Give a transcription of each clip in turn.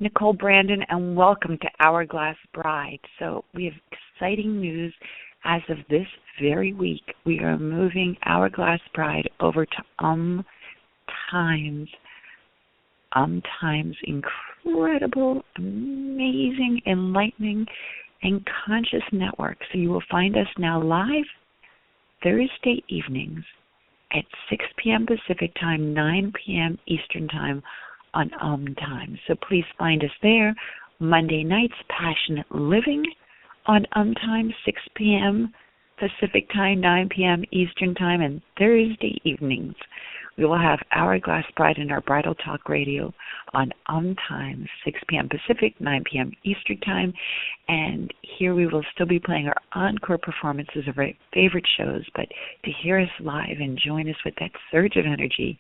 Nicole Brandon, and welcome to Hourglass Bride. So we have exciting news. As of this very week, we are moving Hourglass Bride over to Times. Times, incredible, amazing, enlightening, and conscious network. So you will find us now live Thursday evenings at 6 p.m. Pacific Time, 9 p.m. Eastern Time on Time. So please find us there. Monday nights, Passionate Living on Time, 6 p.m. Pacific Time, 9 p.m. Eastern Time, and Thursday evenings we will have Hourglass Bride and our Bridal Talk Radio on Time, 6 p.m. Pacific, 9 p.m. Eastern Time. And here we will still be playing our encore performances of our favorite shows. But to hear us live and join us with that surge of energy,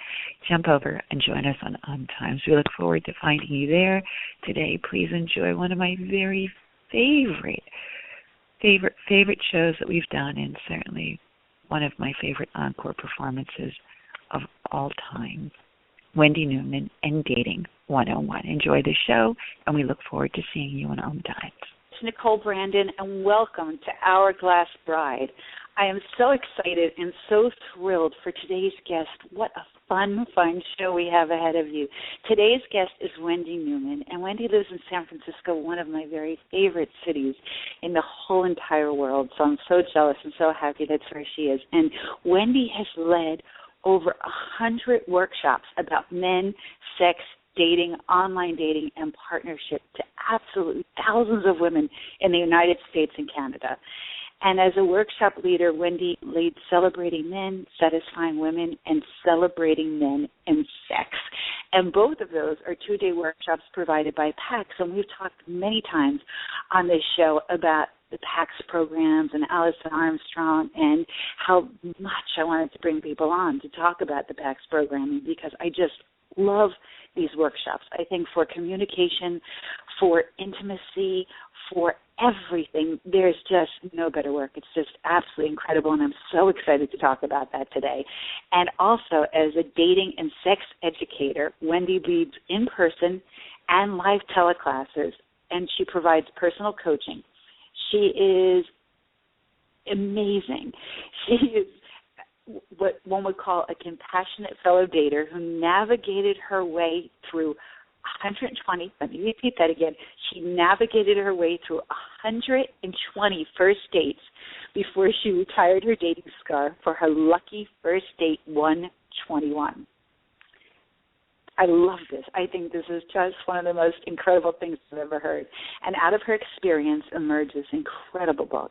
jump over and join us on Time. So we look forward to finding you there today. Please enjoy one of my very favorite shows that we've done, and certainly one of my favorite encore performances of all time, Wendy Newman and Dating 101. Enjoy the show, and we look forward to seeing you on Times. It's Nicole Brandon, and welcome to Hourglass Bride. I am so excited and so thrilled for today's guest. What a fun show we have ahead of you. Today's guest is Wendy Newman, and Wendy lives in San Francisco, one of my very favorite cities in the whole entire world. So I'm so jealous and so happy that's where she is. And Wendy has led over 100 workshops about men, sex, dating, online dating, and partnership to absolutely thousands of women in the United States and Canada. And as a workshop leader, Wendy leads Celebrating Men, Satisfying Women, and Celebrating Men and Sex. And both of those are 2-day workshops provided by PAX. And we've talked many times on this show about the PAX programs and Alison Armstrong and how much I wanted to bring people on to talk about the PAX programming, because I just love these workshops. I think for communication, for intimacy, for everything, there's just no better work. It's just absolutely incredible, and I'm so excited to talk about that today. And also, as a dating and sex educator, Wendy leads in-person and live teleclasses, and she provides personal coaching. She is amazing. She is what one would call a compassionate fellow dater who navigated her way through 120, let me repeat that again, she navigated her way through 120 first dates before she retired her dating scar for her lucky first date 121. I love this. I think this is just one of the most incredible things I've ever heard. And out of her experience emerged this incredible book,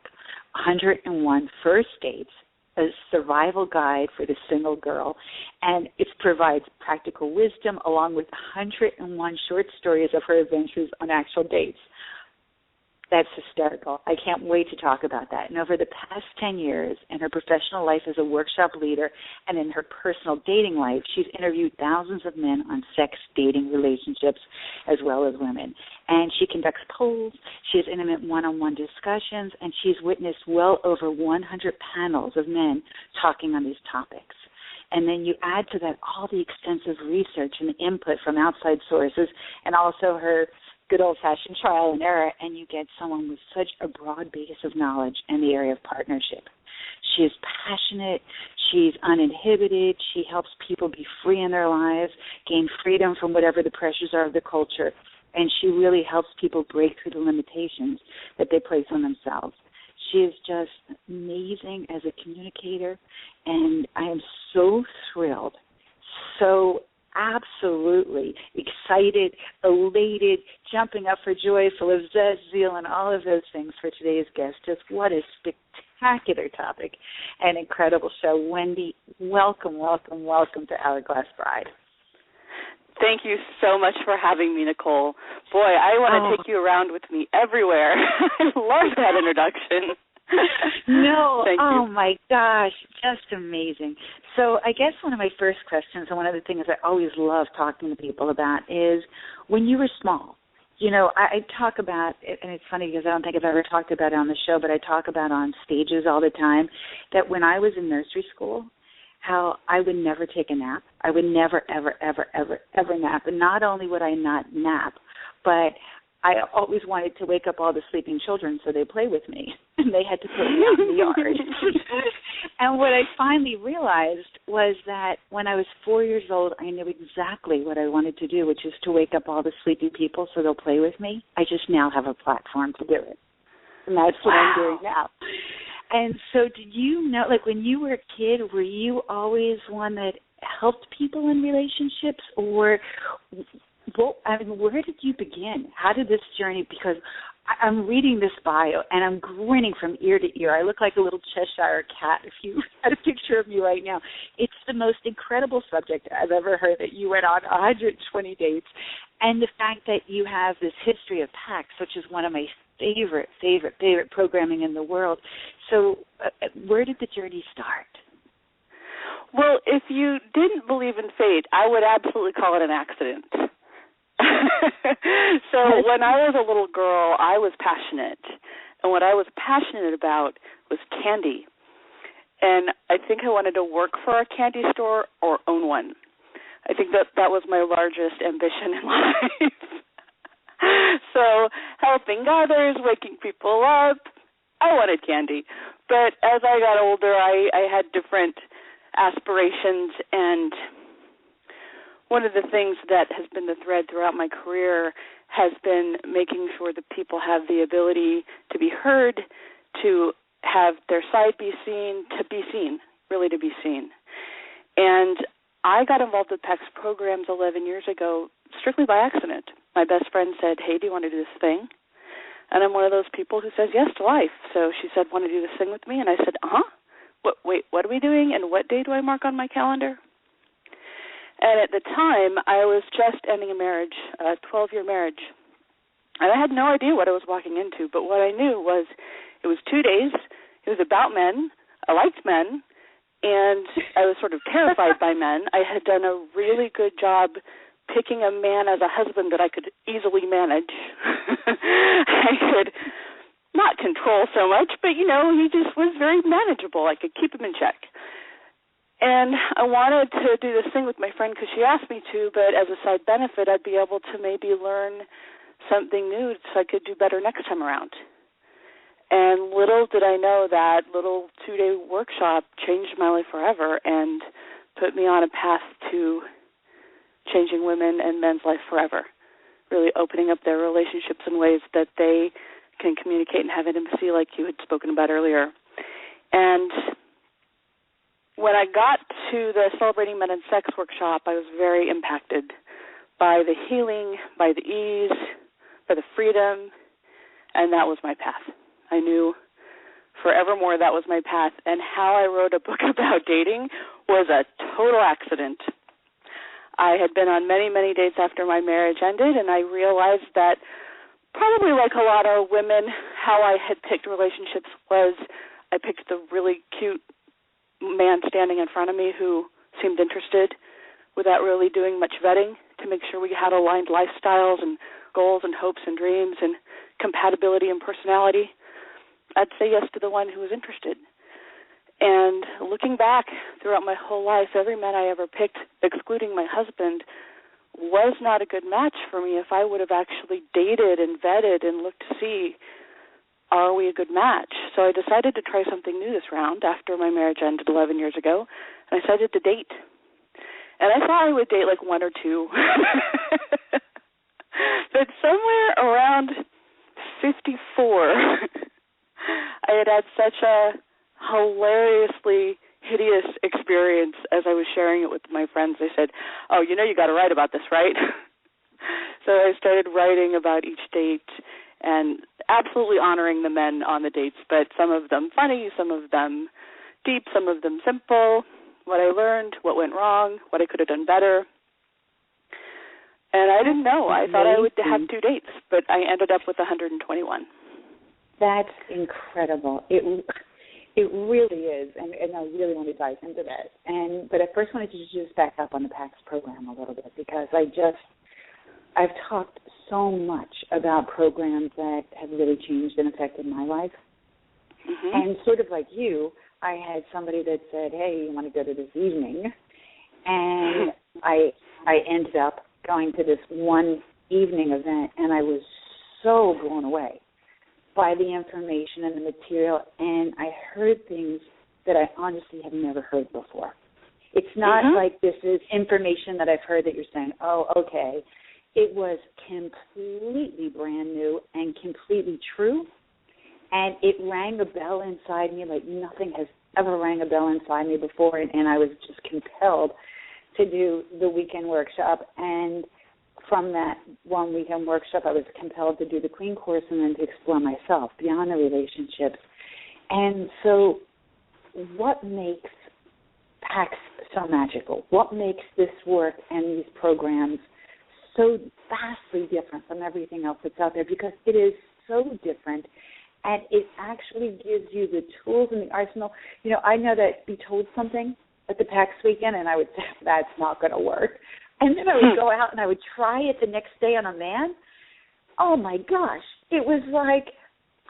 101 First Dates, a survival guide for the single girl. And it provides practical wisdom along with 101 short stories of her adventures on actual dates. That's hysterical. I can't wait to talk about that. And over the past 10 years, in her professional life as a workshop leader and in her personal dating life, she's interviewed thousands of men on sex, dating, relationships, as well as women. And she conducts polls, she has intimate one-on-one discussions, and she's witnessed well over 100 panels of men talking on these topics. And then you add to that all the extensive research and input from outside sources, and also her good old-fashioned trial and error, and you get someone with such a broad base of knowledge in the area of partnership. She is passionate. She's uninhibited. She helps people be free in their lives, gain freedom from whatever the pressures are of the culture, and she really helps people break through the limitations that they place on themselves. She is just amazing as a communicator, and I am so thrilled, so absolutely excited, elated, jumping up for joy, full of zest, zeal, and all of those things for today's guest. Just what a spectacular topic and incredible show. Wendy, welcome to Hourglass Bride. Thank you so much for having me, Nicole. Boy, I want to take you around with me everywhere. I love that introduction. No, Thank you. My gosh, just amazing. So I guess one of my first questions, and one of the things I always love talking to people about, is when you were small. You know, I talk about it, and it's funny because I don't think I've ever talked about it on the show, but I talk about on stages all the time, that when I was in nursery school, how I would never take a nap. I would never, ever, ever, ever, ever nap. And not only would I not nap, but I always wanted to wake up all the sleeping children so they play with me, and they had to put me out in the yard. And what I finally realized was that when I was 4 years old, I knew exactly what I wanted to do, which is to wake up all the sleeping people so they'll play with me. I just now have a platform to do it, and that's what I'm doing now. And so did you know, like when you were a kid, were you always one that helped people in relationships, or where did you begin? How did this journey, because I'm reading this bio and I'm grinning from ear to ear. I look like a little Cheshire cat if you had a picture of me right now. It's the most incredible subject I've ever heard, that you went on 120 dates, and the fact that you have this history of PACS, which is one of my favorite programming in the world. So where did the journey start? Well, if you didn't believe in fate, I would absolutely call it an accident. So when I was a little girl, I was passionate. And what I was passionate about was candy. And I think I wanted to work for a candy store or own one. I think that was my largest ambition in life. So helping others, waking people up, I wanted candy. But as I got older, I had different aspirations, and one of the things that has been the thread throughout my career has been making sure that people have the ability to be heard, to have their side be seen, really to be seen. And I got involved with PACS programs 11 years ago strictly by accident. My best friend said, "Hey, do you want to do this thing?" And I'm one of those people who says yes to life. So she said, "Want to do this thing with me?" And I said, "Uh-huh. What are we doing, and what day do I mark on my calendar?" And at the time, I was just ending a marriage, a 12-year marriage. And I had no idea what I was walking into, but what I knew was it was 2 days, it was about men, I liked men, and I was sort of terrified by men. I had done a really good job picking a man as a husband that I could easily manage. I could not control so much, but, he just was very manageable. I could keep him in check. And I wanted to do this thing with my friend because she asked me to, but as a side benefit, I'd be able to maybe learn something new so I could do better next time around. And little did I know that little 2-day workshop changed my life forever and put me on a path to changing women and men's life forever, really opening up their relationships in ways that they can communicate and have intimacy like you had spoken about earlier. And when I got to the Celebrating Men and Sex workshop, I was very impacted by the healing, by the ease, by the freedom, and that was my path. I knew forevermore that was my path, and how I wrote a book about dating was a total accident. I had been on many, many dates after my marriage ended, and I realized that probably like a lot of women, how I had picked relationships was I picked the really cute man standing in front of me who seemed interested without really doing much vetting to make sure we had aligned lifestyles and goals and hopes and dreams and compatibility and personality. I'd say yes to the one who was interested. And looking back throughout my whole life, every man I ever picked, excluding my husband, was not a good match for me if I would have actually dated and vetted and looked to see, are we a good match? So I decided to try something new this round after my marriage ended 11 years ago, and I decided to date. And I thought I would date like one or two. But somewhere around 54, I had such a hilariously hideous experience as I was sharing it with my friends. They said, "Oh, you got to write about this, right?" So I started writing about each date and absolutely honoring the men on the dates, but some of them funny, some of them deep, some of them simple, what I learned, what went wrong, what I could have done better. And I didn't know. I thought I would have 2 dates, but I ended up with 121. That's incredible. It really is, and I really want to dive into that. But I first wanted to just back up on the PACS program a little bit, because I've talked so much about programs that have really changed and affected my life. Mm-hmm. And sort of like you, I had somebody that said, "Hey, you want to go to this evening?" And I ended up going to this one evening event, and I was so blown away by the information and the material, and I heard things that I honestly have never heard before. It's not like this is information that I've heard that you're saying, oh, okay. It was completely brand new and completely true, and it rang a bell inside me like nothing has ever rang a bell inside me before, and I was just compelled to do the weekend workshop. And from that one weekend workshop, I was compelled to do the Queen course and then to explore myself beyond the relationships. And so what makes PAX so magical? What makes this work and these programs so vastly different from everything else that's out there? Because it is so different, and it actually gives you the tools and the arsenal. You know, I know that be told something at the PAX weekend, and I would say, that's not going to work. And then I would go out and I would try it the next day on a man. Oh, my gosh. It was like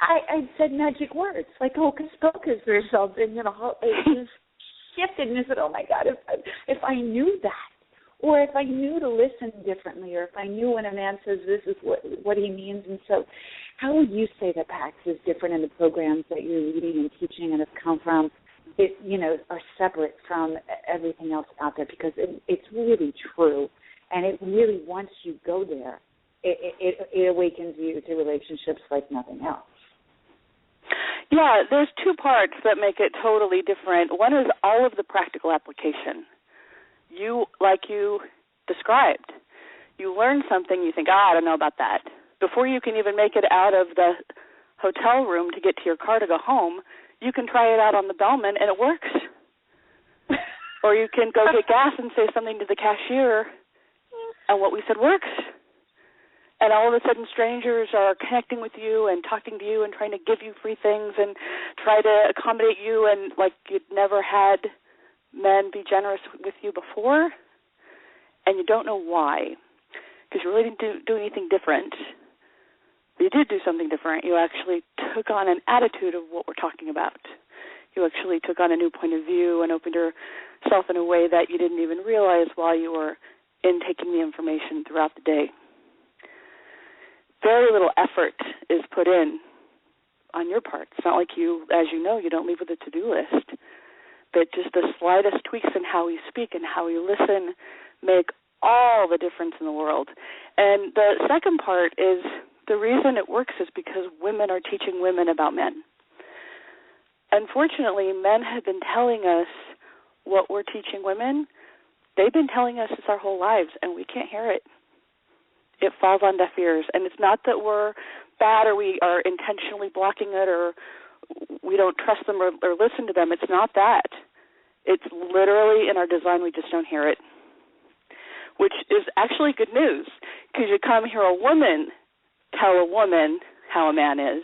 I said magic words, like hocus pocus or something. You know, it just shifted, and I said, oh, my God, if I knew that, or if I knew to listen differently, or if I knew when a man says this is what he means. And so how would you say that PAX is different in the programs that you're leading and teaching and have come from, are separate from everything else out there? Because it's really true, and it really, once you go there, it awakens you to relationships like nothing else. Yeah, there's two parts that make it totally different. One is all of the practical application. Like you described, you learn something, you think, I don't know about that. Before you can even make it out of the hotel room to get to your car to go home, you can try it out on the bellman, and it works. Or you can go get gas and say something to the cashier, and what we said works. And all of a sudden strangers are connecting with you and talking to you and trying to give you free things and try to accommodate you, and like you'd never had men be generous with you before, and you don't know why, because you really didn't do anything different. You did do something different. You actually took on an attitude of what we're talking about. You actually took on a new point of view and opened yourself in a way that you didn't even realize while you were intaking the information throughout the day. Very little effort is put in on your part. It's not like you, as you know, you don't leave with a to-do list. But just the slightest tweaks in how we speak and how we listen make all the difference in the world. And the second part is the reason it works is because women are teaching women about men. Unfortunately, men have been telling us what we're teaching women. They've been telling us this our whole lives, and we can't hear it. It falls on deaf ears. And it's not that we're bad or we are intentionally blocking it or we don't trust them or listen to them. It's not that. It's literally in our design, we just don't hear it, which is actually good news, because you come hear a woman tell a woman how a man is,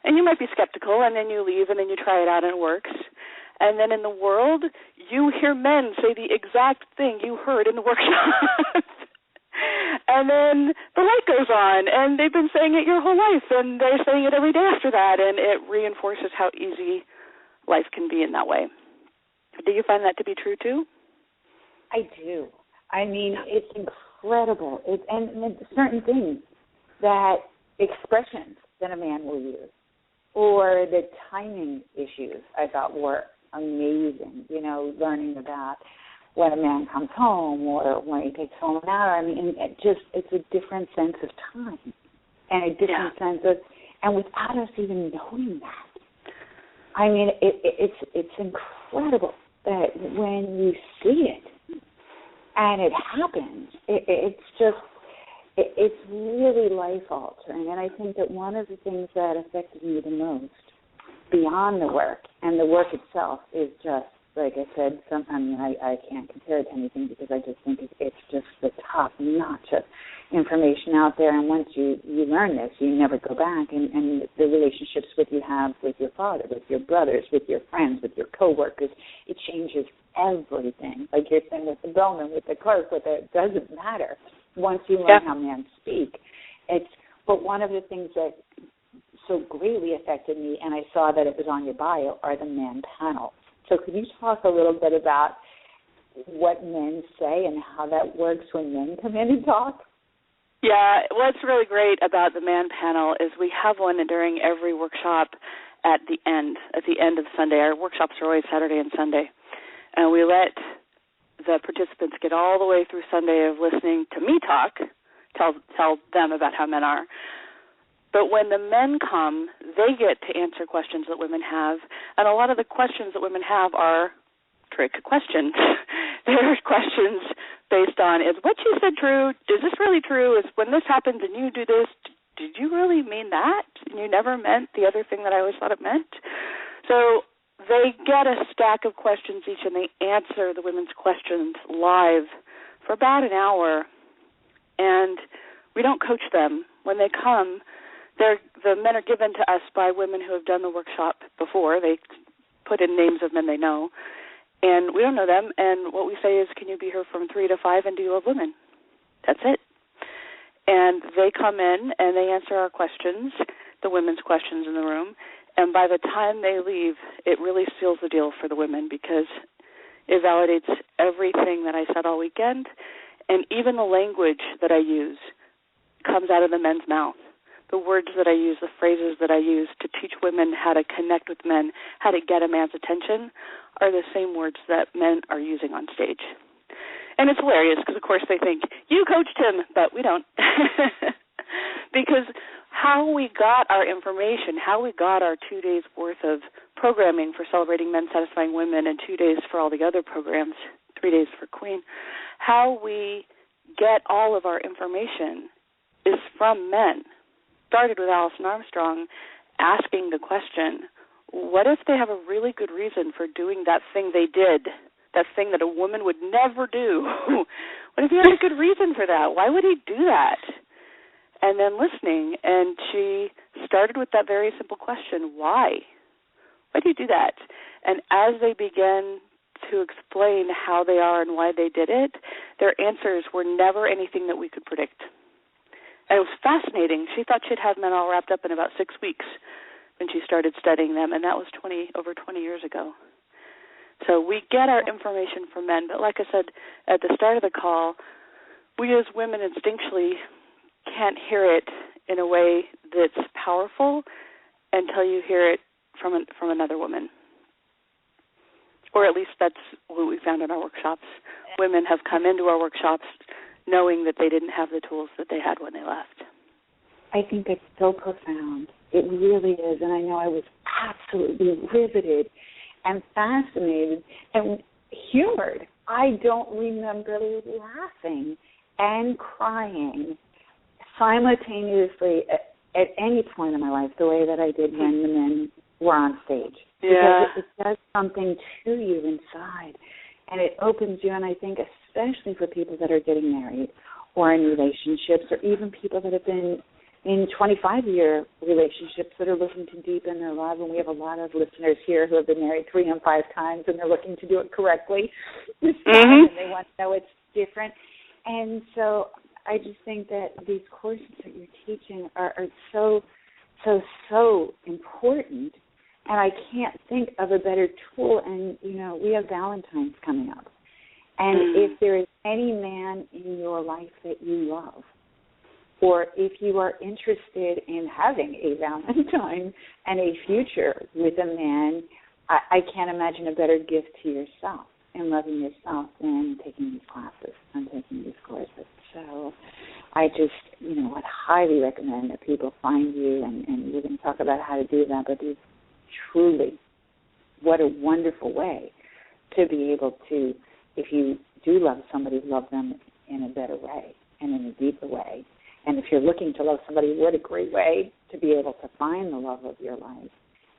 and you might be skeptical, and then you leave, and then you try it out, and it works. And then in the world, you hear men say the exact thing you heard in the workshop. And then the light goes on, and they've been saying it your whole life, and they're saying it every day after that, and it reinforces how easy life can be in that way. Do you find that to be true, too? I do. I mean, it's incredible. And certain things, that expressions that a man will use, or the timing issues, I thought were amazing, learning about when a man comes home or when he takes home an hour. I mean, it's a different sense of time and a different sense of, and without us even knowing that. I mean, it's incredible that when you see it and it happens, it's really life-altering. And I think that one of the things that affected me the most, beyond the work, and the work itself is just, like I said, I can't compare it to anything, because I just think it's just the top-notch of information out there. And once you learn this, you never go back. And the relationships you have with your father, with your brothers, with your friends, with your coworkers, it changes everything. Like you're saying with the bellman, with the clerk, it doesn't matter. Once you learn how men speak, but one of the things that so greatly affected me, and I saw that it was on your bio, are the men panels. So could you talk a little bit about what men say and how that works when men come in and talk? Yeah, what's really great about the man panel is we have one during every workshop at the end of Sunday. Our workshops are always Saturday and Sunday. And we let the participants get all the way through Sunday of listening to me tell them about how men are. But when the men come, they get to answer questions that women have. And a lot of the questions that women have are trick questions. They're questions based on, is what you said true? Is this really true? Is when this happens and you do this, did you really mean that? And you never meant the other thing that I always thought it meant? So they get a stack of questions each, and they answer the women's questions live for about an hour. And we don't coach them. When they come, the men are given to us by women who have done the workshop before. They put in names of men they know. And we don't know them, and what we say is, can you be here from 3 to 5, and do you love women? That's it. And they come in, and they answer our questions, the women's questions in the room, and by the time they leave, it really seals the deal for the women because it validates everything that I said all weekend, and even the language that I use comes out of the men's mouth. The words that I use, the phrases that I use to teach women how to connect with men, how to get a man's attention, are the same words that men are using on stage. And it's hilarious because, of course, they think, you coached him, but we don't. Because how we got our information, how we got our 2 days' worth of programming for celebrating men satisfying women and 2 days for all the other programs, 3 days for Queen, how we get all of our information is from men. Started with Alison Armstrong asking the question, what if they have a really good reason for doing that thing they did, that thing that a woman would never do? What if he had a good reason for that? Why would he do that? And then listening, and she started with that very simple question, why? Why do you do that? And as they began to explain how they are and why they did it, their answers were never anything that we could predict. And it was fascinating. She thought she'd have men all wrapped up in about 6 weeks when she started studying them, and that was over 20 years ago. So we get our information from men, but like I said at the start of the call, we as women instinctually can't hear it in a way that's powerful until you hear it from another woman. Or at least that's what we found in our workshops. Women have come into our workshops knowing that they didn't have the tools that they had when they left. I think it's so profound. It really is. And I know I was absolutely riveted and fascinated and humored. I don't remember laughing and crying simultaneously at any point in my life the way that I did when the men were on stage. Yeah. Because it does something to you inside. And it opens you, and I think especially for people that are getting married or in relationships, or even people that have been in 25-year relationships that are looking to deepen their love. And we have a lot of listeners here who have been married 3 and 5 times, and they're looking to do it correctly this time, and they want to know it's different. And so I just think that these courses that you're teaching are so important. And I can't think of a better tool. And, we have Valentine's coming up. And if there is any man in your life that you love, or if you are interested in having a Valentine and a future with a man, I can't imagine a better gift to yourself and loving yourself than taking these classes and taking these courses. So I just, would highly recommend that people find you, and we're going to talk about how to do that, but truly, what a wonderful way to be able to, if you do love somebody, love them in a better way and in a deeper way. And if you're looking to love somebody, what a great way to be able to find the love of your life.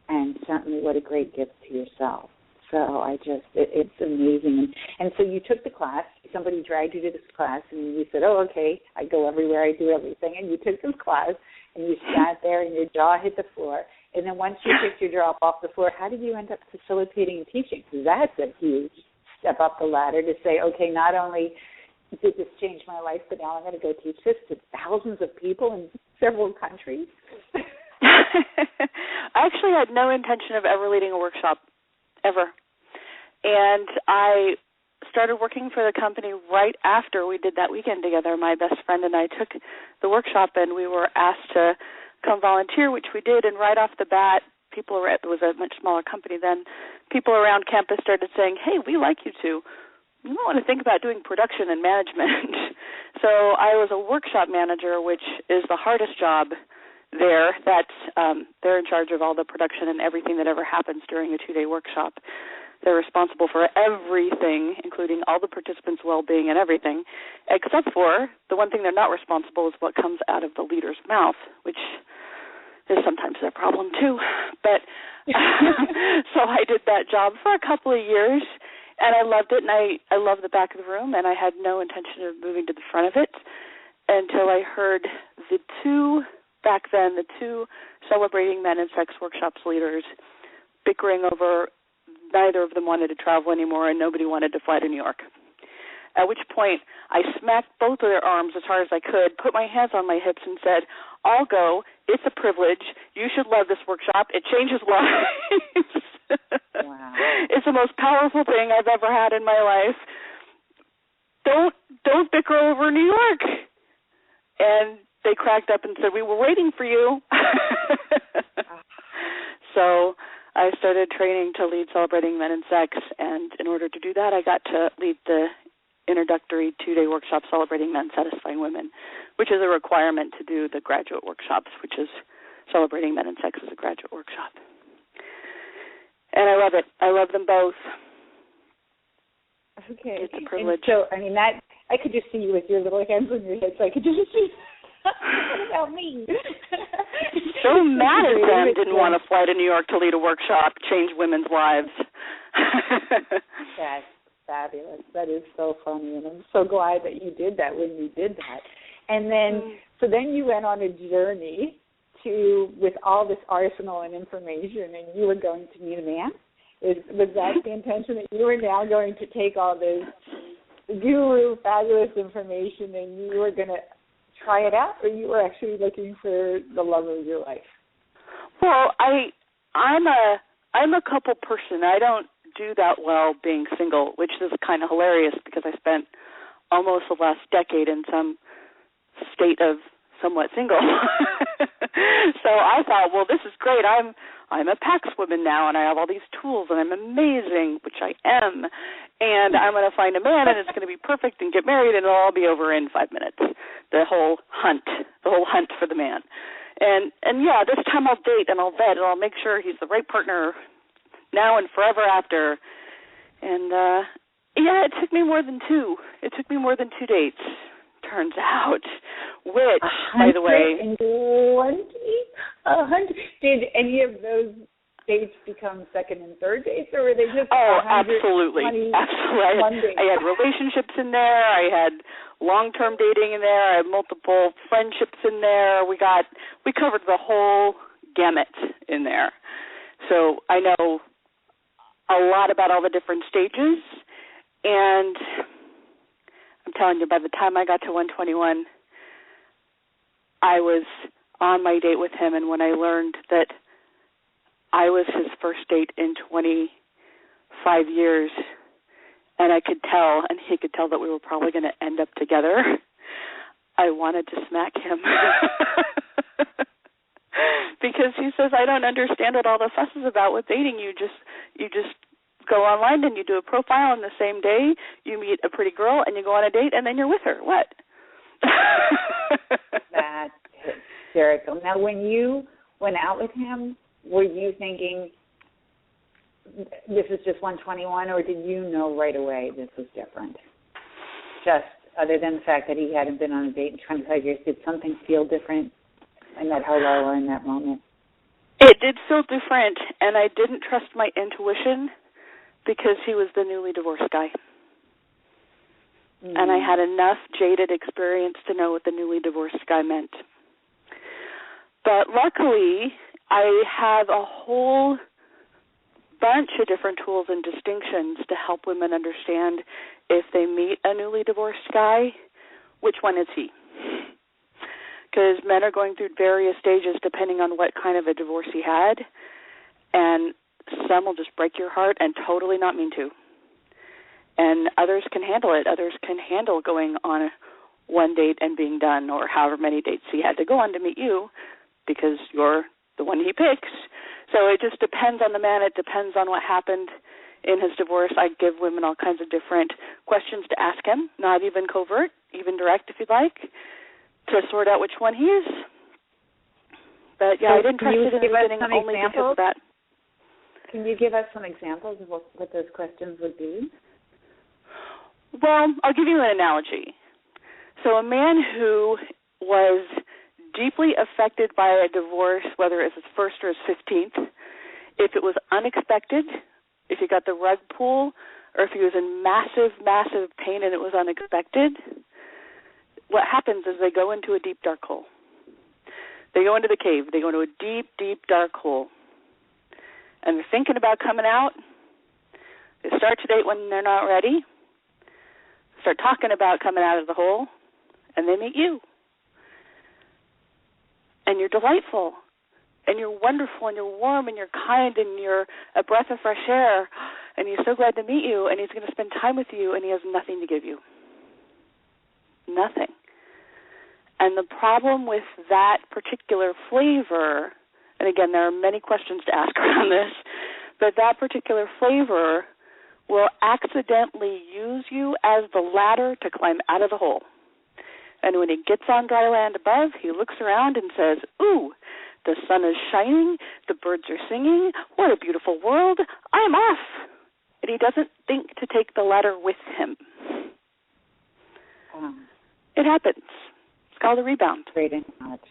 And certainly what a great gift to yourself. So it's amazing. And so you took the class, somebody dragged you to this class, and you said, oh, okay, I go everywhere, I do everything. And you took this class, and you sat there, and your jaw hit the floor. And then once you picked your jaw off the floor, how did you end up facilitating and teaching? Because that's a huge step up the ladder to say, okay, not only did this change my life, but now I'm going to go teach this to thousands of people in several countries. I actually had no intention of ever leading a workshop, ever. And I started working for the company right after we did that weekend together. My best friend and I took the workshop, and we were asked to come volunteer, which we did, and right off the bat, it was a much smaller company then, people around campus started saying, hey, we like you two. You might want to think about doing production and management. So I was a workshop manager, which is the hardest job there. They're in charge of all the production and everything that ever happens during a 2-day workshop. They're responsible for everything, including all the participants' well-being and everything, except for the one thing they're not responsible is what comes out of the leader's mouth, which is sometimes their problem too. But so I did that job for a couple of years, and I loved it, and I loved the back of the room, and I had no intention of moving to the front of it until I heard the two Celebrating Men and Sex Workshops leaders bickering over neither of them wanted to travel anymore and nobody wanted to fly to New York. At which point I smacked both of their arms as hard as I could, put my hands on my hips and said, I'll go. It's a privilege. You should love this workshop. It changes lives. Wow. It's the most powerful thing I've ever had in my life. Don't bicker over New York. And they cracked up and said, we were waiting for you. So I started training to lead Celebrating Men and Sex, and in order to do that, I got to lead the introductory 2-day workshop Celebrating Men, Satisfying Women, which is a requirement to do the graduate workshops, which is Celebrating Men and Sex as a graduate workshop. And I love it. I love them both. Okay. It's a privilege. And so, I mean, that I could just see you with your little hands on your hips. I could just see. What about me? So mad at them didn't want to fly to New York to lead a workshop, change women's lives. That's fabulous. That is so funny, and I'm so glad that you did that when you did that. And then, so then you went on a journey with all this arsenal and information, and you were going to meet a man. Was that the intention, that you were now going to take all this guru, fabulous information, and you were going to try it out, or you were actually looking for the love of your life? Well, I'm a couple person. I don't do that well being single, which is kind of hilarious because I spent almost the last decade in some state of somewhat single. So I thought, well, this is great. I'm a PAX woman now, and I have all these tools, and I'm amazing, which I am, and I'm going to find a man, and it's going to be perfect, and get married, and it'll all be over in 5 minutes. The whole hunt for the man. And yeah, this time I'll date, and I'll vet, and I'll make sure he's the right partner now and forever after. And, yeah, it took me more than two. It took me more than 2 dates, turns out, which, by the way... 100. Did any of those dates become second and third dates, or were they just absolutely. I had relationships in there. I had long-term dating in there. I had multiple friendships in there. We covered the whole gamut in there. So I know a lot about all the different stages, and I'm telling you, by the time I got to 121, I was on my date with him, and when I learned that I was his first date in 25 years, and I could tell, and he could tell that we were probably going to end up together, I wanted to smack him. Because he says, I don't understand what all the fuss is about with dating. You just go online and you do a profile, and the same day you meet a pretty girl and you go on a date and then you're with her. What? That's hysterical. Now, when you went out with him, were you thinking this is just 121, or did you know right away this was different? Just other than the fact that he hadn't been on a date in 25 years, did something feel different in that hello or in that moment? It did feel different, and I didn't trust my intuition because he was the newly divorced guy. And I had enough jaded experience to know what the newly divorced guy meant. But luckily, I have a whole bunch of different tools and distinctions to help women understand if they meet a newly divorced guy, which one is he? Because men are going through various stages depending on what kind of a divorce he had, and some will just break your heart and totally not mean to. and others can handle it. Others can handle going on one date and being done, or however many dates he had to go on to meet you, because you're the one he picks. So it just depends on the man. It depends on what happened in his divorce. I give women all kinds of different questions to ask him, not even covert, even direct if you'd like, to sort out which one he is. But, yeah, I didn't trust it in the beginning only because of that. Can you give us some examples of what those questions would be? Well, I'll give you an analogy. So a man who was deeply affected by a divorce, whether it's his first or his 15th, if it was unexpected, if he got the rug pull, or if he was in massive, massive pain and it was unexpected, what happens is they go into a deep, dark hole. They go into the cave. They go into a deep, deep, dark hole. And they're thinking about coming out. They start to date when they're not ready. Start talking about coming out of the hole, and they meet you. And you're delightful, and you're wonderful, and you're warm, and you're kind, and you're a breath of fresh air, and he's so glad to meet you, and he's going to spend time with you, and he has nothing to give you. Nothing. And the problem with that particular flavor, and again, there are many questions to ask around this, but that particular flavor will accidentally use you as the ladder to climb out of the hole. And when he gets on dry land above, he looks around and says, ooh, the sun is shining, the birds are singing, what a beautiful world, I'm off. And he doesn't think to take the ladder with him. It happens. It's called a rebound. Great analogy.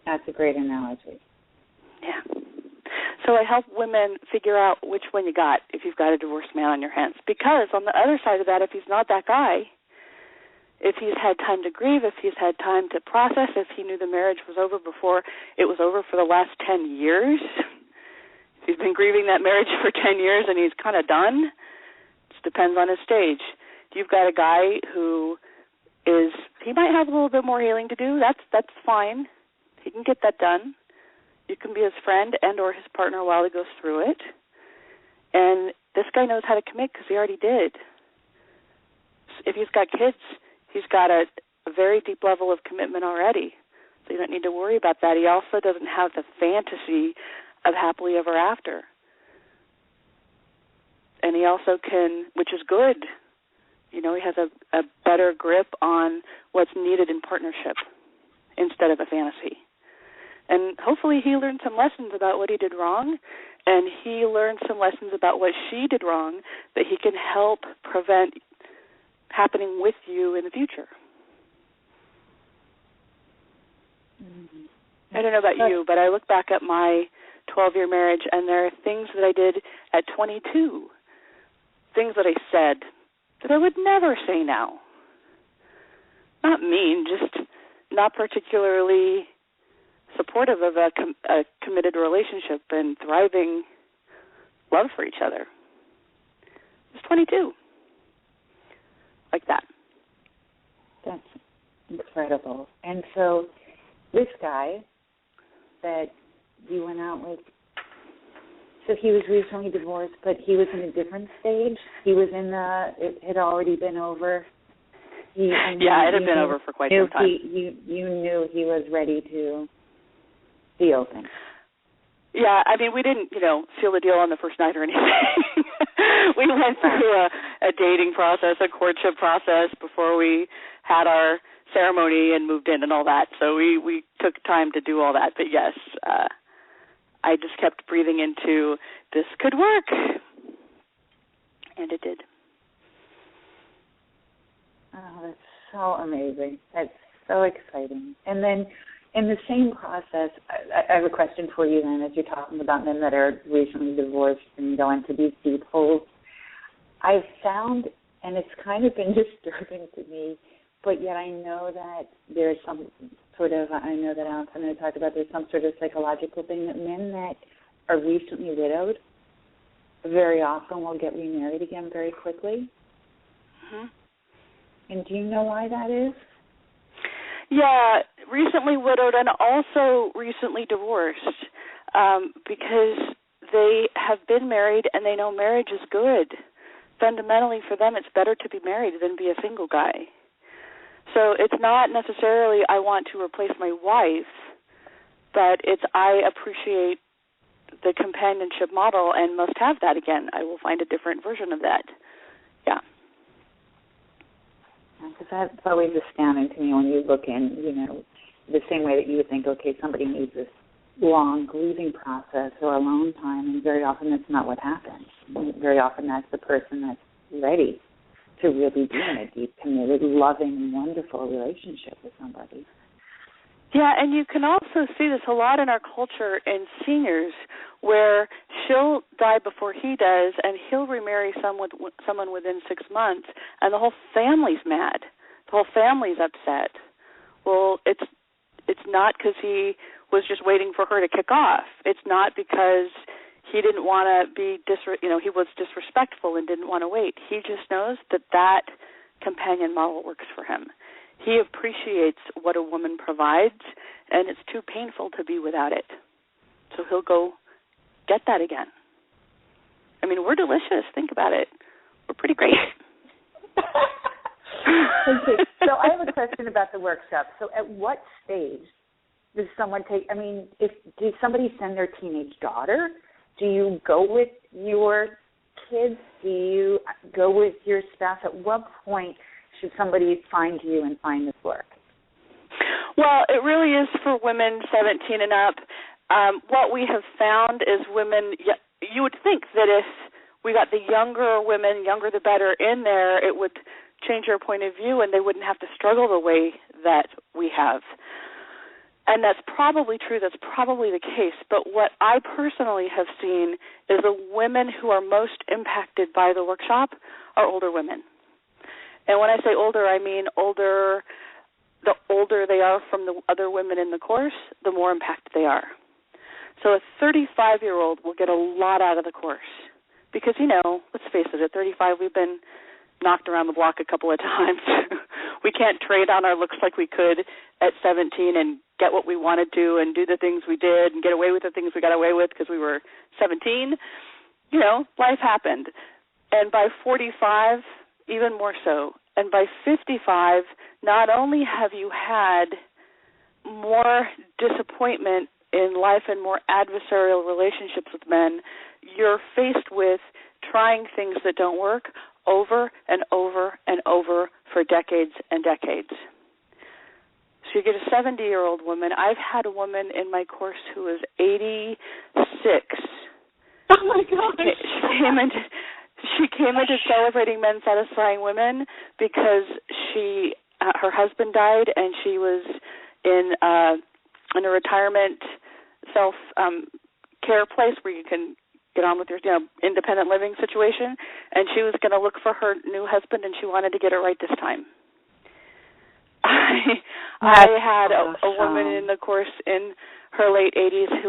That's a great analogy. Yeah. So I help women figure out which one you got if you've got a divorced man on your hands. Because on the other side of that, if he's not that guy, if he's had time to grieve, if he's had time to process, if he knew the marriage was over before it was over for the last 10 years, if he's been grieving that marriage for 10 years and he's kind of done, it just depends on his stage. If you've got a guy who he might have a little bit more healing to do, that's fine. He can get that done. You can be his friend and or his partner while he goes through it. And this guy knows how to commit because he already did. If he's got kids, he's got a very deep level of commitment already. So you don't need to worry about that. He also doesn't have the fantasy of happily ever after. And he also can, which is good, he has a better grip on what's needed in partnership instead of a fantasy. And hopefully he learned some lessons about what he did wrong, and he learned some lessons about what she did wrong that he can help prevent happening with you in the future. Mm-hmm. I don't know about you, but I look back at my 12-year marriage, and there are things that I did at 22, things that I said that I would never say now. Not mean, just not particularly supportive of a committed relationship and thriving love for each other. It's 22. Like that. That's incredible. And so this guy that you went out with, so he was recently divorced, but he was in a different stage? He was it had already been over? It had been over for quite some time. You knew he was ready to deal things. Yeah, I mean, we didn't, seal the deal on the first night or anything. We went through a dating process, a courtship process before we had our ceremony and moved in and all that. So we took time to do all that. But yes, I just kept breathing into this could work. And it did. Oh, that's so amazing. That's so exciting. And then in the same process, I have a question for you then, as you're talking about men that are recently divorced and go into these deep holes. I've found, and it's kind of been disturbing to me, but yet I know that there's some sort of, I know that Alex and I talked about there's some sort of psychological thing that men that are recently widowed very often will get remarried again very quickly. Mm-hmm. And do you know why that is? Yeah, recently widowed and also recently divorced, because they have been married and they know marriage is good. Fundamentally for them, it's better to be married than be a single guy. So it's not necessarily I want to replace my wife, but it's I appreciate the companionship model and must have that again. I will find a different version of that. Yeah. Because that's always astounding to me when you look in, the same way that you would think, okay, somebody needs this long grieving process or alone time, and very often that's not what happens. Very often that's the person that's ready to really be in a deep, committed, loving, wonderful relationship with somebody. Yeah, and you can also see this a lot in our culture in seniors, where she'll die before he does, and he'll remarry someone within 6 months, and the whole family's mad. The whole family's upset. Well, it's not because he was just waiting for her to kick off. It's not because he didn't want to be he was disrespectful and didn't want to wait. He just knows that companion model works for him. He appreciates what a woman provides, and it's too painful to be without it. So he'll go get that again. I mean, we're delicious. Think about it. We're pretty great. Okay, so I have a question about the workshop. So at what stage does someone take, does somebody send their teenage daughter? Do you go with your kids? Do you go with your spouse? At what point should somebody find you and find this work? Well, it really is for women 17 and up. What we have found is women, you would think that if we got the younger women, younger the better, in there, it would change their point of view and they wouldn't have to struggle the way that we have. And that's probably true. That's probably the case. But what I personally have seen is the women who are most impacted by the workshop are older women. And when I say older, I mean older. The older they are from the other women in the course, the more impacted they are. So a 35-year-old will get a lot out of the course because, let's face it, at 35 we've been knocked around the block a couple of times. We can't trade on our looks like we could at 17 and get what we want to do and do the things we did and get away with the things we got away with because we were 17. Life happened. And by 45, even more so. And by 55, not only have you had more disappointment in life and more adversarial relationships with men, you're faced with trying things that don't work over and over and over for decades and decades. So you get a 70-year-old woman. I've had a woman in my course who was 86. Oh, my gosh. She came into Celebrating Men, Satisfying Women because her husband died and she was in a retirement self-care place where you can get on with your independent living situation, and she was going to look for her new husband and she wanted to get it right this time. I had a woman in the course in her late 80s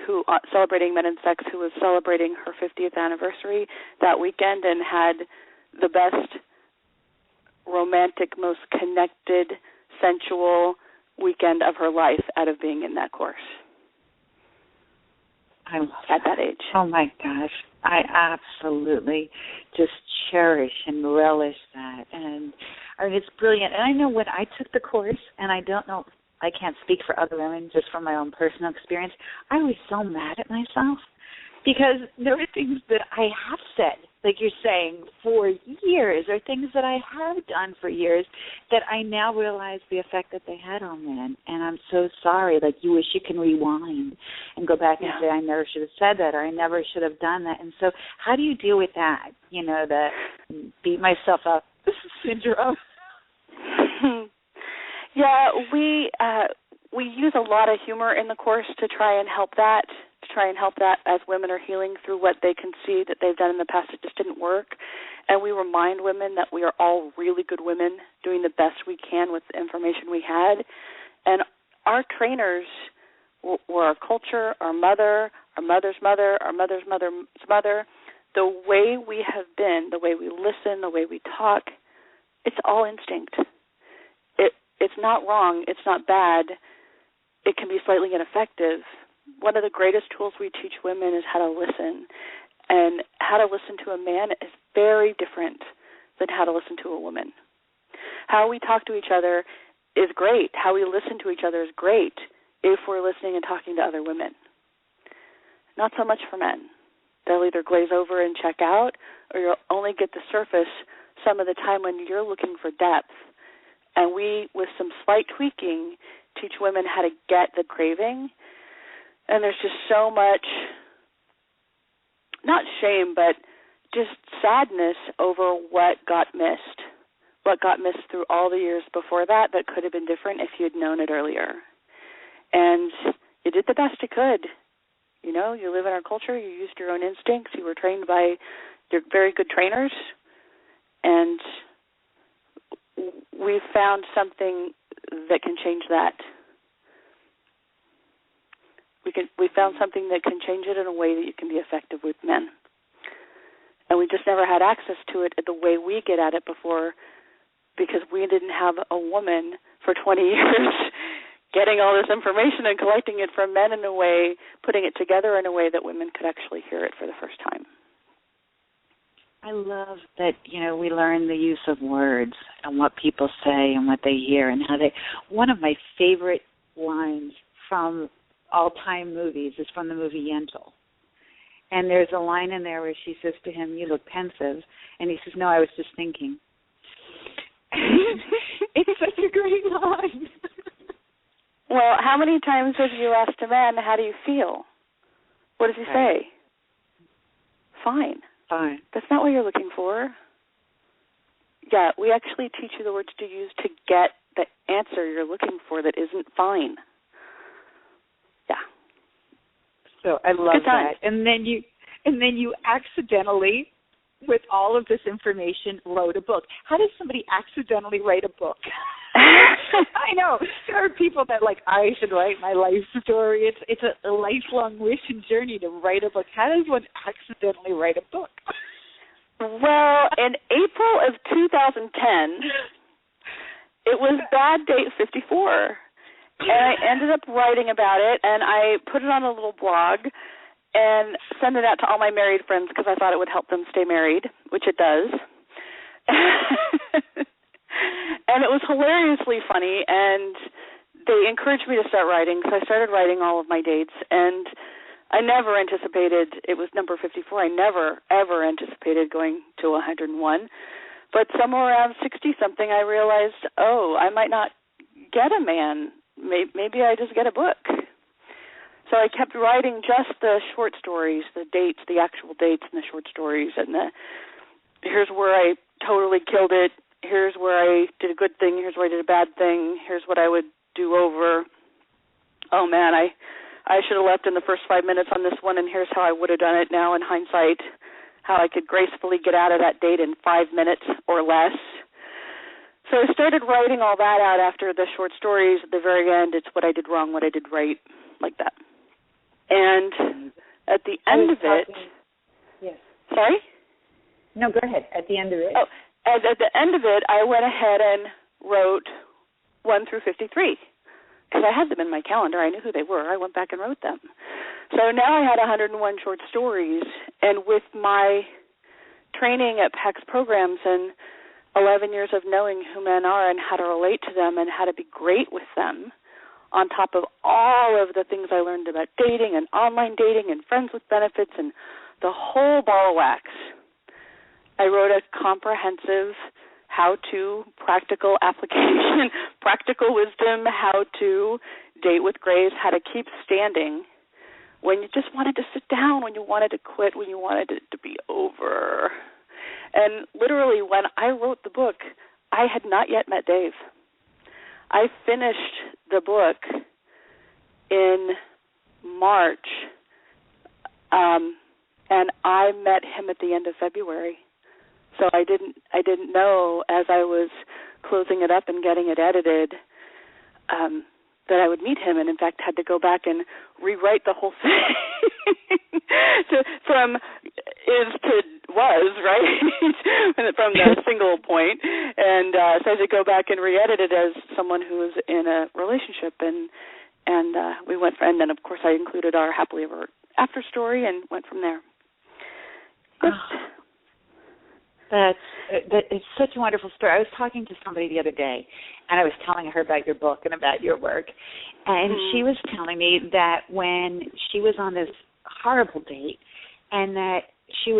who Celebrating Men and Sex, who was celebrating her 50th anniversary that weekend and had the best romantic, most connected, sensual weekend of her life out of being in that course. At that age. Oh, my gosh. I absolutely just cherish and relish that. And it's brilliant. And I know when I took the course, and I can't speak for other women, just from my own personal experience, I was so mad at myself because there were things that I have said, like you're saying, for years, or things that I have done for years that I now realize the effect that they had on men. And I'm so sorry. Like, you wish you can rewind and go back and say, I never should have said that, or I never should have done that. And so how do you deal with that, the beat myself up syndrome? Yeah, we use a lot of humor in the course to try and help that as women are healing through what they can see that they've done in the past that just didn't work. And we remind women that we are all really good women doing the best we can with the information we had. And our trainers were our culture, our mother, our mother's mother, our mother's mother's mother. The way we have been, the way we listen, the way we talk, it's all instinct. It's not wrong. It's not bad. It can be slightly ineffective, one of the greatest tools we teach women is how to listen. And how to listen to a man is very different than how to listen to a woman. How we talk to each other is great. How we listen to each other is great if we're listening and talking to other women. Not so much for men. They'll either glaze over and check out, or you'll only get the surface some of the time when you're looking for depth. And we, with some slight tweaking, teach women how to get the craving. And there's just so much, not shame, but just sadness over what got missed through all the years before that could have been different if you'd known it earlier. And you did the best you could. You know, you live in our culture, you used your own instincts, you were trained by your very good trainers, and we found something that can change that. We found something that can change it in a way that you can be effective with men. And we just never had access to it the way we get at it before, because we didn't have a woman for 20 years getting all this information and collecting it from men in a way, putting it together in a way that women could actually hear it for the first time. I love that, we learn the use of words and what people say and what they hear and how they. One of my favorite lines from all-time movies is from the movie Yentl. And there's a line in there where she says to him, "You look pensive." And he says, "No, I was just thinking." It's such a great line. Well, how many times have you asked a man, "How do you feel?" What does he say? Fine. Fine. That's not what you're looking for. Yeah, we actually teach you the words to use to get the answer you're looking for that isn't fine. Yeah. So I love that. And then you accidentally, with all of this information, wrote a book. How does somebody accidentally write a book? I know. There are people that I should write my life story. It's a lifelong wish and journey to write a book. How does one accidentally write a book? Well, in April of 2010, it was bad date 54. And I ended up writing about it, and I put it on a little blog and sent it out to all my married friends because I thought it would help them stay married, which it does. And it was hilariously funny, and they encouraged me to start writing, so I started writing all of my dates, and I never anticipated, it was number 54, I never, ever anticipated going to 101, but somewhere around 60-something I realized, I might not get a man. Maybe I just get a book. So I kept writing just the short stories, the dates, the actual dates and the short stories, and here's where I totally killed it, here's where I did a good thing, here's where I did a bad thing, here's what I would do over. Oh, man, I should have left in the first 5 minutes on this one, and here's how I would have done it now in hindsight, how I could gracefully get out of that date in 5 minutes or less. So I started writing all that out after the short stories. At the very end, it's what I did wrong, what I did right, like that. And at the end of it... Yes. Sorry? No, go ahead. At the end of it? Oh, at the end of it, I went ahead and wrote 1 through 53 because I had them in my calendar. I knew who they were. I went back and wrote them. So now I had 101 short stories, and with my training at PACS programs and 11 years of knowing who men are and how to relate to them and how to be great with them, on top of all of the things I learned about dating and online dating and friends with benefits and the whole ball of wax, I wrote a comprehensive how-to, practical application, practical wisdom, how to date with grace, how to keep standing when you just wanted to sit down, when you wanted to quit, when you wanted it to be over. And literally, when I wrote the book, I had not yet met Dave. I finished the book in March, and I met him at the end of February. So I didn't know as I was closing it up and getting it edited that I would meet him, and in fact had to go back and rewrite the whole thing from is to was, right, from the single point. And so I had to go back and re-edit it as someone who was in a relationship and And we went and then, of course, I included our happily ever after story and went from there. Yes. It's such a wonderful story. I was talking to somebody the other day, and I was telling her about your book and about your work, and she was telling me that when she was on this horrible date, and that she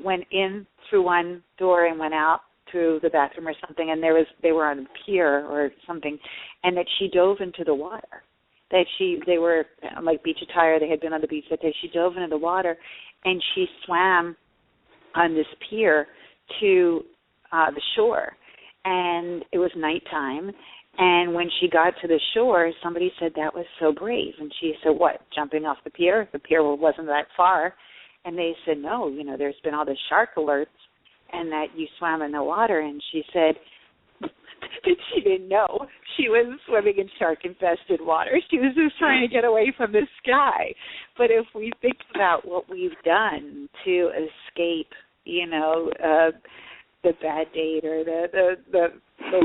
went in through one door and went out through the bathroom or something, and they were on a pier or something, and that she dove into the water. That they were like beach attire. They had been on the beach that day. She dove into the water, and she swam on this pier to the shore, and it was nighttime. And when she got to the shore, somebody said that was so brave. And she said, "What? Jumping off the pier? The pier wasn't that far." And they said, "No, there's been all the shark alerts, and that you swam in the water." And she said that she didn't know she was swimming in shark-infested water. She was just trying to get away from the sky. But if we think about what we've done to escape, the bad date or the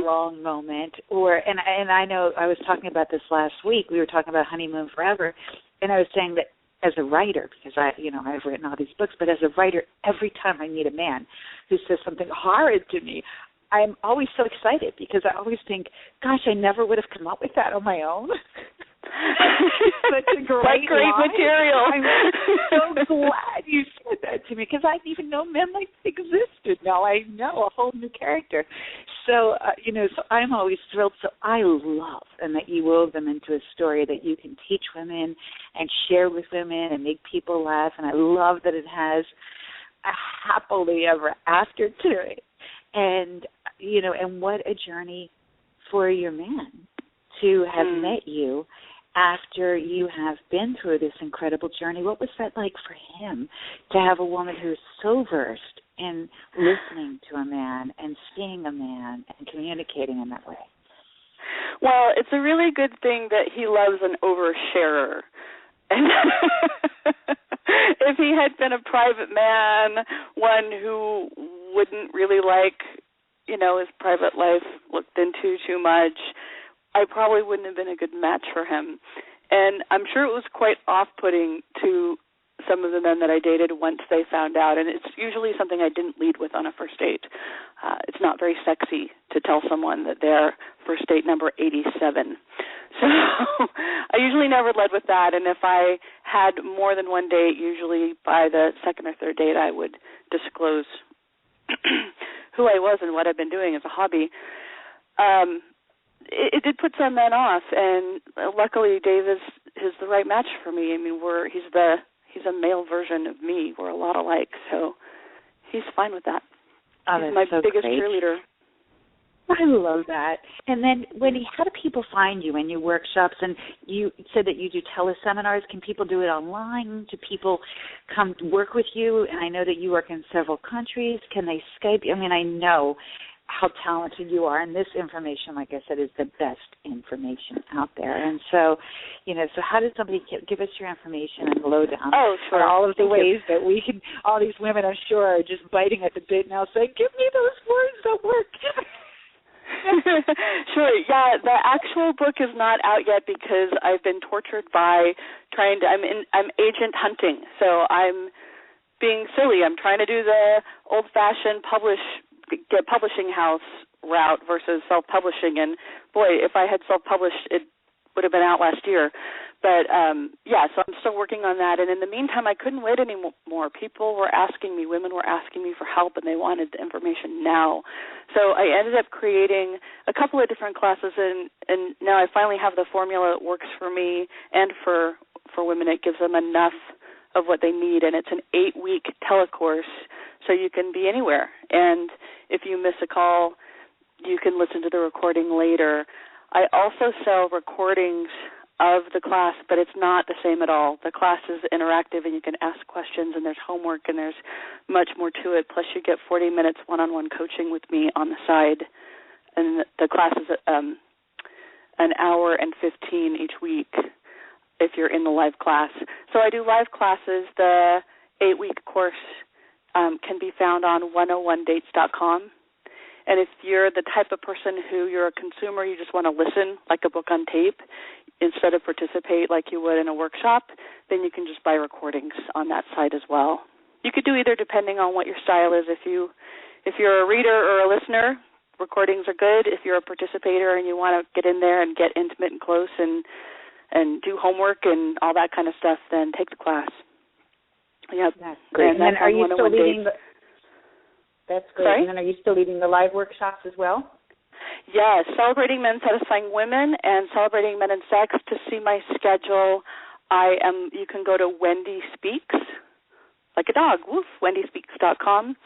wrong moment, and I know I was talking about this last week. We were talking about Honeymoon Forever, and I was saying that as a writer, because I've written all these books, but as a writer, every time I meet a man who says something horrid to me, I'm always so excited because I always think, gosh, I never would have come up with that on my own. Such a great material. I'm so glad you said that to me because I didn't even know men like existed. Now I know a whole new character. So, so I'm always thrilled. So I love and that you wove them into a story that you can teach women and share with women and make people laugh. And I love that it has a happily ever after to it. And, and what a journey for your man to have met you after you have been through this incredible journey. What was that like for him to have a woman who's so versed in listening to a man and seeing a man and communicating in that way? Well, it's a really good thing that he loves an oversharer. And if he had been a private man, one who wouldn't really like, his private life looked into too much, I probably wouldn't have been a good match for him. And I'm sure it was quite off-putting to some of the men that I dated once they found out. And it's usually something I didn't lead with on a first date. It's not very sexy to tell someone that they're first date number 87. So I usually never led with that. And if I had more than one date, usually by the second or third date, I would disclose who I was and what I've been doing as a hobby. It did put some men off, and luckily Dave is the right match for me. I mean, he's a male version of me. We're a lot alike, so he's fine with that. He's my biggest cheerleader. I love that. And then, Wendy, how do people find you in your workshops? And you said that you do teleseminars. Can people do it online? Do people come work with you? And I know that you work in several countries. Can they Skype you? I mean, I know how talented you are, and this information, like I said, is the best information out there. And so, so how does somebody give us your information and load down for all of the ways that we can, all these women, I'm sure, are just biting at the bit now saying, give me those words that work. Sure, yeah, the actual book is not out yet because I've been tortured by I'm agent hunting, so I'm being silly. I'm trying to do the old-fashioned get publishing house route versus self-publishing, and boy, if I had self-published, it would have been out last year. But so I'm still working on that, and in the meantime, I couldn't wait anymore. Women were asking me for help, and they wanted the information now. So I ended up creating a couple of different classes, and now I finally have the formula that works for me and for women. It gives them enough of what they need, and it's an 8-week telecourse, so you can be anywhere. And if you miss a call, you can listen to the recording later. I also sell recordings of the class, but it's not the same at all. The class is interactive, and you can ask questions, and there's homework, and there's much more to it. Plus, you get 40 minutes one-on-one coaching with me on the side, and the class is an hour and 15 each week if you're in the live class. So I do live classes. The 8-week course can be found on 101dates.com. And if you're the type of person who you're a consumer, you just want to listen like a book on tape instead of participate like you would in a workshop, then you can just buy recordings on that site as well. You could do either depending on what your style is. If you're a reader or a listener, recordings are good. If you're a participator and you want to get in there and get intimate and close and do homework and all that kind of stuff, then take the class. Yep. That's great. And then are you still leading that's great. Sorry? And then are you still leading the live workshops as well? Yes, Celebrating Men, Satisfying Women, and Celebrating Men and Sex. To see my schedule, you can go to Wendy Speaks, like a dog, woof, wendyspeaks.com,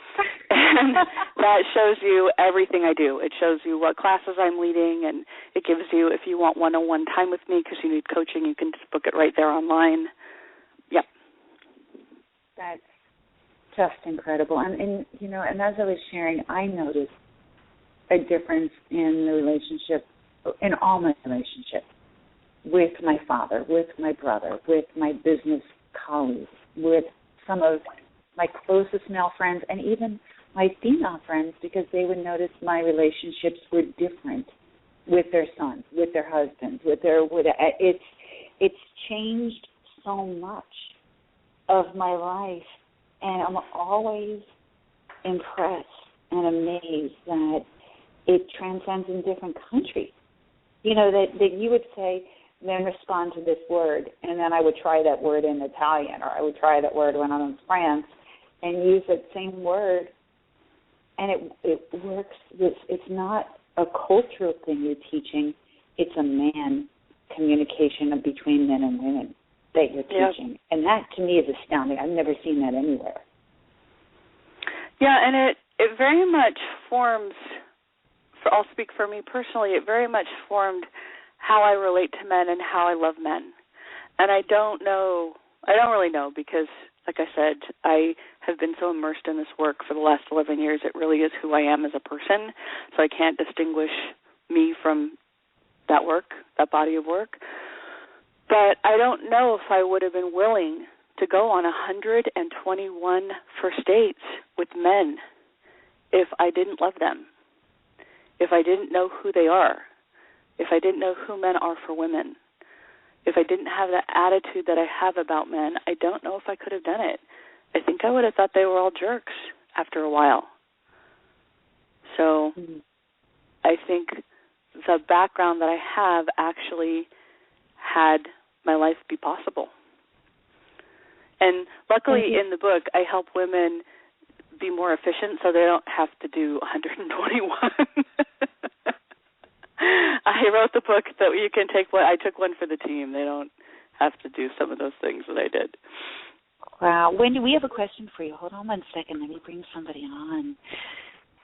and that shows you everything I do. It shows you what classes I'm leading, and it gives you, if you want one-on-one time with me because you need coaching, you can just book it right there online. Yep. That's just incredible. And as I was sharing, I noticed a difference in the relationship, in all my relationships, with my father, with my brother, with my business colleagues, with some of my closest male friends, and even my female friends, because they would notice my relationships were different with their sons, with their husbands, it's changed so much of my life, and I'm always impressed and amazed that it transcends in different countries. That you would say, then respond to this word, and then I would try that word in Italian, or I would try that word when I'm in France and use that same word, and it works. It's not a cultural thing you're teaching. It's a man communication between men and women that you're teaching. And that, to me, is astounding. I've never seen that anywhere. Yeah, and it very much forms, I'll speak for me personally, it very much formed how I relate to men and how I love men. And I don't really know because, like I said, I have been so immersed in this work for the last 11 years, it really is who I am as a person, so I can't distinguish me from that work, that body of work. But I don't know if I would have been willing to go on 121 first dates with men if I didn't love them, if I didn't know who they are, if I didn't know who men are for women, if I didn't have the attitude that I have about men. I don't know if I could have done it. I think I would have thought they were all jerks after a while. So I think the background that I have actually had my life be possible. And luckily in the book, I help women be more efficient so they don't have to do 121. I wrote the book that you can take one. I took one for the team. They don't have to do some of those things that I did. Wow. Wendy, we have a question for you. Hold on one second. Let me bring somebody on.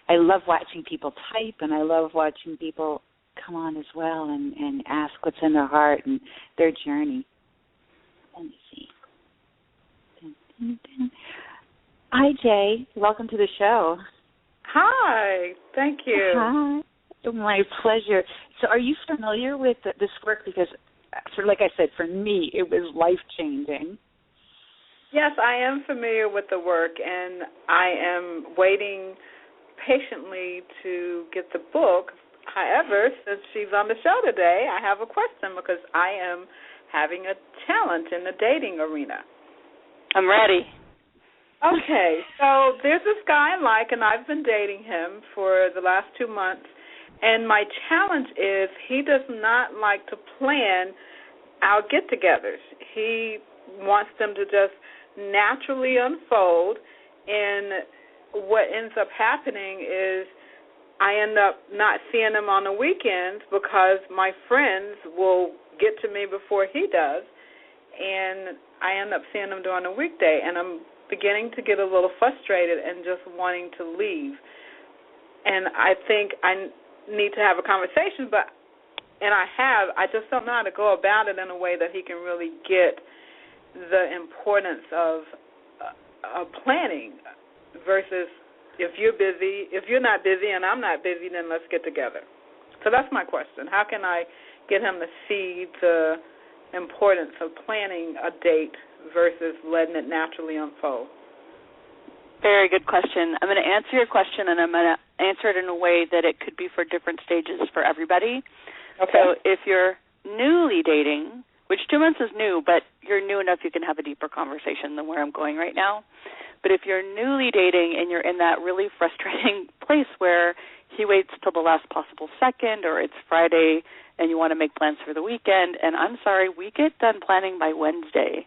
I love watching people type, and I love watching people come on as well and ask what's in their heart and their journey. Let me see. Dun, dun, dun. Hi, Jay. Welcome to the show. Hi. Thank you. Hi. My pleasure. So are you familiar with this work? Because, like I said, for me, it was life-changing. Yes, I am familiar with the work, and I am waiting patiently to get the book. However, since she's on the show today, I have a question because I am having a challenge in the dating arena. I'm ready. Okay, so there's this guy I like, and I've been dating him for the last 2 months. And my challenge is he does not like to plan our get-togethers. He wants them to just naturally unfold, and what ends up happening is I end up not seeing him on the weekends because my friends will get to me before he does, and I end up seeing him during the weekday, and I'm beginning to get a little frustrated and just wanting to leave. And I think I need to have a conversation, I just don't know how to go about it in a way that he can really get the importance of planning versus if you're not busy and I'm not busy, then let's get together. So that's my question. How can I get him to see the importance of planning a date versus letting it naturally unfold? Very good question. I'm going to answer your question, and I'm going to answer it in a way that it could be for different stages for everybody. Okay. So if you're newly dating, which 2 months is new, but you're new enough you can have a deeper conversation than where I'm going right now. But if you're newly dating and you're in that really frustrating place where he waits till the last possible second, or it's Friday and you want to make plans for the weekend, and I'm sorry, we get done planning by Wednesday.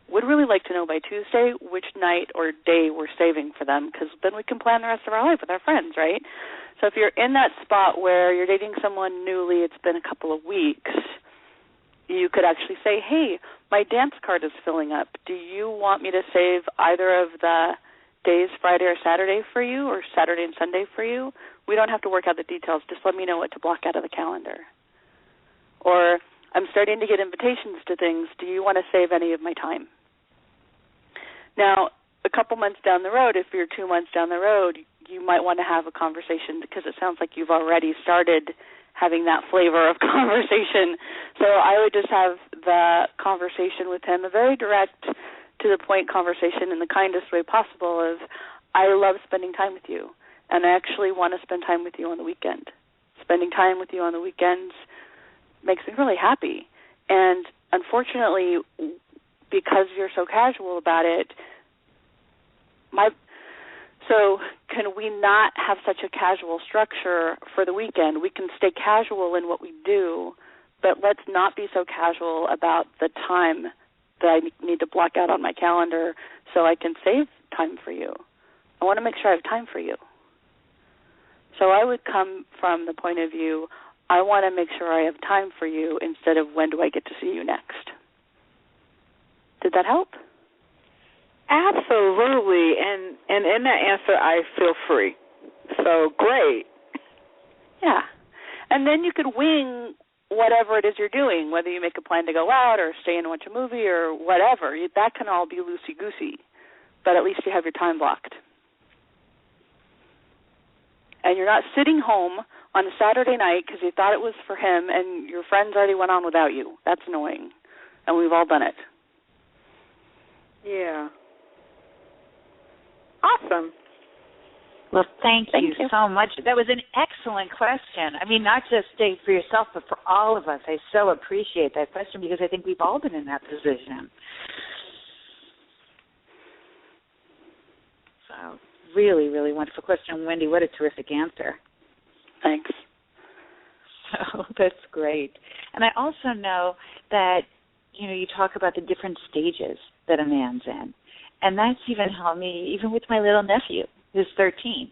Would really like to know by Tuesday which night or day we're saving for them, because then we can plan the rest of our life with our friends, right? So if you're in that spot where you're dating someone newly, it's been a couple of weeks, you could actually say, hey, my dance card is filling up. Do you want me to save either of the days, Friday or Saturday for you, or Saturday and Sunday for you? We don't have to work out the details. Just let me know what to block out of the calendar. Or I'm starting to get invitations to things. Do you want to save any of my time? Now, a couple months down the road, if you're 2 months down the road, you might want to have a conversation, because it sounds like you've already started having that flavor of conversation. So I would just have the conversation with him, a very direct, to-the-point conversation in the kindest way possible of, I love spending time with you, and I actually want to spend time with you on the weekend. Spending time with you on the weekends makes me really happy. And unfortunately, because you're so casual about it, so can we not have such a casual structure for the weekend? We can stay casual in what we do, but let's not be so casual about the time that I need to block out on my calendar so I can save time for you. I want to make sure I have time for you. So I would come from the point of view, I want to make sure I have time for you instead of when do I get to see you next. Did that help? Absolutely, and in that answer, I feel free. So great. Yeah, and then you could wing whatever it is you're doing, whether you make a plan to go out or stay and watch a movie or whatever. That can all be loosey-goosey, but at least you have your time blocked. And you're not sitting home on a Saturday night because you thought it was for him and your friends already went on without you. That's annoying, and we've all done it. Yeah. Awesome. Well, thank you so much. That was an excellent question. I mean, not just for yourself, but for all of us. I so appreciate that question because I think we've all been in that position. So, really, really wonderful question. Wendy, what a terrific answer. Thanks. So that's great. And I also know that, you talk about the different stages that a man's in. And that's even helped me, even with my little nephew, who's 13,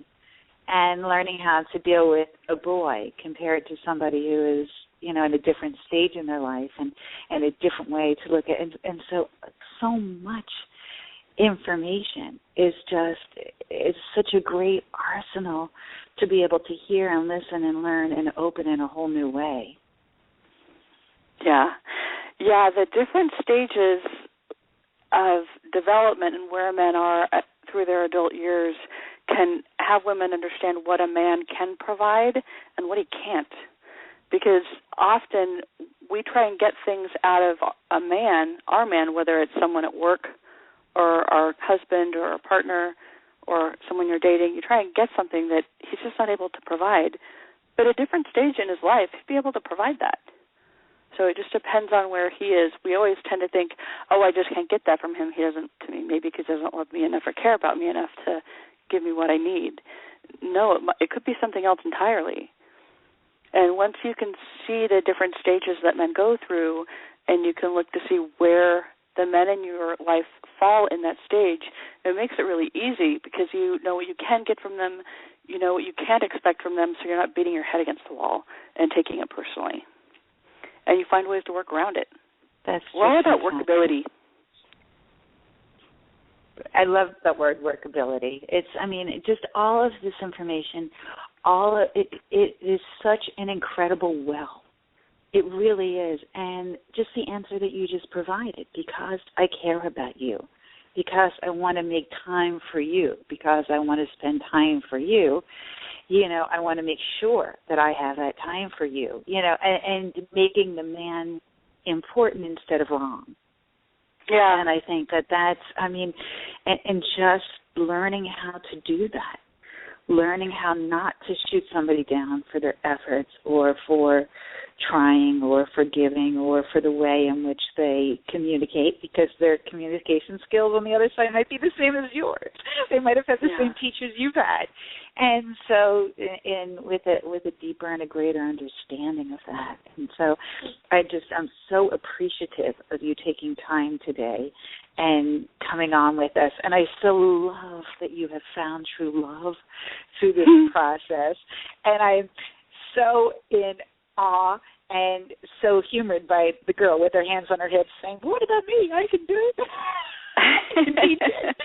and learning how to deal with a boy compared to somebody who is, in a different stage in their life and a different way to look at it. And so much information is such a great arsenal to be able to hear and listen and learn and open in a whole new way. Yeah. Yeah, the different stages of development and where men are through their adult years can have women understand what a man can provide and what he can't. Because often we try and get things out of a man, our man, whether it's someone at work or our husband or a partner or someone you're dating, you try and get something that he's just not able to provide. But at a different stage in his life, he'd be able to provide that. So it just depends on where he is. We always tend to think, I just can't get that from him. He doesn't, to me, maybe because he doesn't love me enough or care about me enough to give me what I need. No, it could be something else entirely. And once you can see the different stages that men go through and you can look to see where the men in your life fall in that stage, it makes it really easy because you know what you can get from them, you know what you can't expect from them, so you're not beating your head against the wall and taking it personally. And you find ways to work around it. That's We're all about workability. I love the word workability. Just all of this information, it is such an incredible well. It really is. And just the answer that you just provided, because I care about you, because I want to make time for you, because I want to spend time for you, I want to make sure that I have that time for you, and making the man important instead of wrong. Yeah. And I think that's, and just learning how to do that, learning how not to shoot somebody down for their efforts or for trying or for giving or for the way in which they communicate, because their communication skills on the other side might be the same as yours. They might have had the same teachers you've had. And so with a deeper and a greater understanding of that. And so I'm so appreciative of you taking time today and coming on with us. And I so love that you have found true love through this process. And I'm so in awe and so humored by the girl with her hands on her hips saying, what about me? I can do it. I can teach it.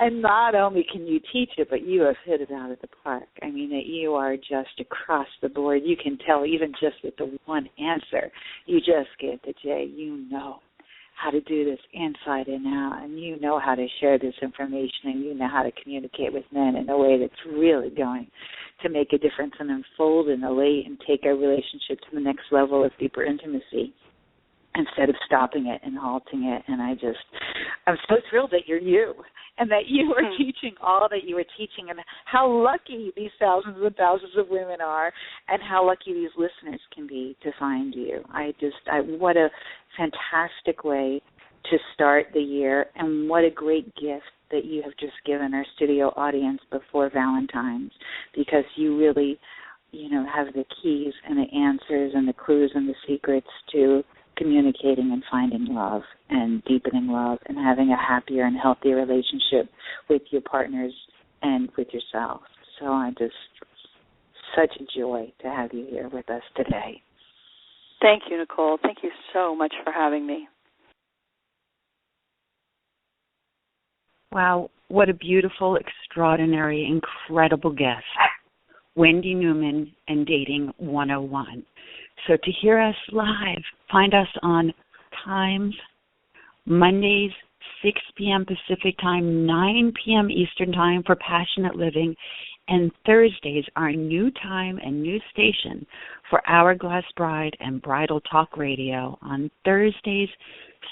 And not only can you teach it, but you have hit it out of the park. I mean, that you are just across the board. You can tell even just with the one answer, you just get the J. You know how to do this inside and out, and you know how to share this information, and you know how to communicate with men in a way that's really going to make a difference and unfold and elate and take our relationship to the next level of deeper intimacy instead of stopping it and halting it. And I'm so thrilled that you're you and that you are teaching all that you are teaching, and how lucky these thousands and thousands of women are, and how lucky these listeners can be to find you. What a fantastic way to start the year, and what a great gift that you have just given our studio audience before Valentine's, because you really, have the keys and the answers and the clues and the secrets to communicating and finding love and deepening love and having a happier and healthier relationship with your partners and with yourself. So such a joy to have you here with us today. Thank you, Nicole. Thank you so much for having me. Wow, what a beautiful, extraordinary, incredible guest. Wendy Newman and Dating 101. So to hear us live, find us on Times, Mondays, 6 p.m. Pacific Time, 9 p.m. Eastern Time for Passionate Living, and Thursdays, our new time and new station for Hourglass Bride and Bridal Talk Radio on Thursdays,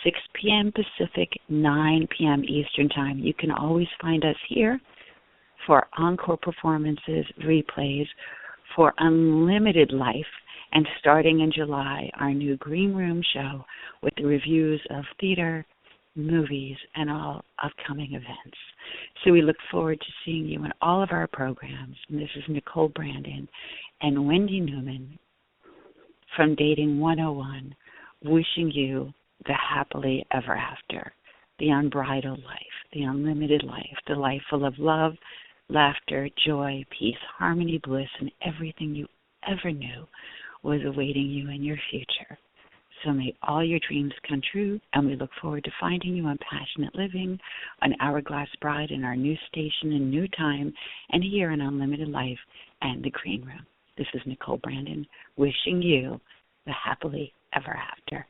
6 p.m. Pacific, 9 p.m. Eastern Time. You can always find us here for encore performances, replays, for Unlimited Life, and starting in July, our new Green Room show with the reviews of theater, movies, and all upcoming events. So we look forward to seeing you in all of our programs. And this is Nicole Brandon and Wendy Newman from Dating 101, wishing you the happily ever after, the unbridled life, the unlimited life, the life full of love, laughter, joy, peace, harmony, bliss, and everything you ever knew was awaiting you in your future. So may all your dreams come true, and we look forward to finding you on Passionate Living, on Hourglass Bride, in our new station and new time, and here in Unlimited Life and the Green Room. This is Nicole Brandon, wishing you the happily ever after.